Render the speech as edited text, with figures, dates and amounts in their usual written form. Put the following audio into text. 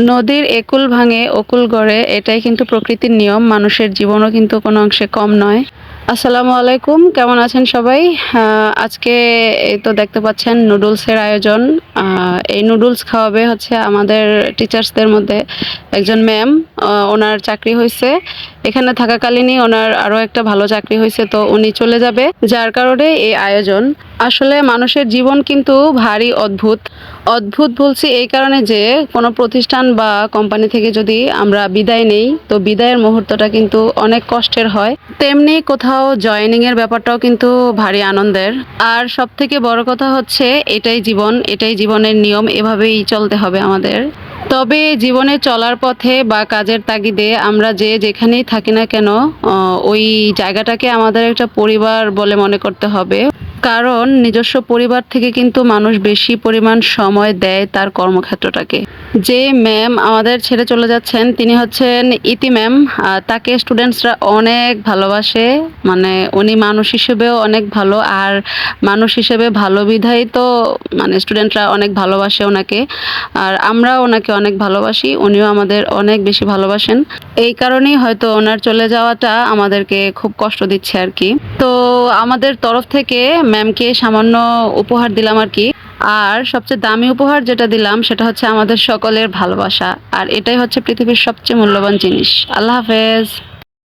নদীর একুল ভাঙে অকুল গড়ে, এটাই কিন্তু প্রকৃতির নিয়ম। মানুষের জীবনও কিন্তু কোনো অংশে কম নয়। আসসালামু আলাইকুম, কেমন আছেন সবাই? আজকে এই তো দেখতে পাচ্ছেন নুডলসের আয়োজন। এই নুডলস খাওয়াবে হচ্ছে আমাদের টিচার্সদের মধ্যে একজন ম্যাম। ওনার চাকরি হয়েছে, এখানে থাকাকালীনই ওনার আরও একটা ভালো চাকরি হয়েছে, তো উনি চলে যাবে, যার কারণে এই আয়োজন। আসলে মানুষের জীবন কিন্তু ভারী অদ্ভুত। অদ্ভুত বলছি এই কারণে যে কোনো প্রতিষ্ঠান বা কোম্পানি থেকে যদি আমরা বিদায় নেই, তো বিদায়ের মুহূর্তটা কিন্তু অনেক কষ্টের হয়। তেমনি কোথাও জয়েনিং এর ব্যাপারটাও কিন্তু ভারী আনন্দের। আর সব থেকে বড় কথা হচ্ছে এটাই জীবন, এটাই জীবনের নিয়ম, এভাবেই চলতে হবে আমাদের। তবে জীবনে চলার পথে বা কাজের তাগিদে আমরা যে যেখানেই থাকি না কেন, ওই জায়গাটাকে আমাদের একটা পরিবার বলে মনে করতে হবে। কারণ নিজস্ব পরিবার থেকে কিন্তু মানুষ বেশি পরিমাণ সময় দেয় তার কর্মক্ষেত্রটাকে। যে ম্যাম আমাদের ছেড়ে চলে যাচ্ছেন তিনি হচ্ছেন ইতি ম্যাম। তাকে স্টুডেন্টসরা অনেক ভালোবাসে, মানে উনি মানুষ হিসেবেও অনেক ভালো, আর মানুষ হিসেবে ভালো বিধায় তো মানে স্টুডেন্টরা অনেক ভালোবাসে ওনাকে। আর আমরাও ওনাকে অনেক ভালোবাসি, উনিও আমাদের অনেক বেশি ভালোবাসেন। এই কারণেই হয়তো ওনার চলে যাওয়াটা আমাদেরকে খুব কষ্ট দিচ্ছে আর কি। তো আমাদের তরফ থেকে ম্যামকে সামান্য উপহার দিলাম আর কি। আর সবচেয়ে দামি উপহার যেটা দিলাম সেটা হচ্ছে আমাদের সকলের ভালোবাসা, আর এটাই হচ্ছে পৃথিবীর সবচেয়ে মূল্যবান জিনিস। আল্লাহ হাফেজ।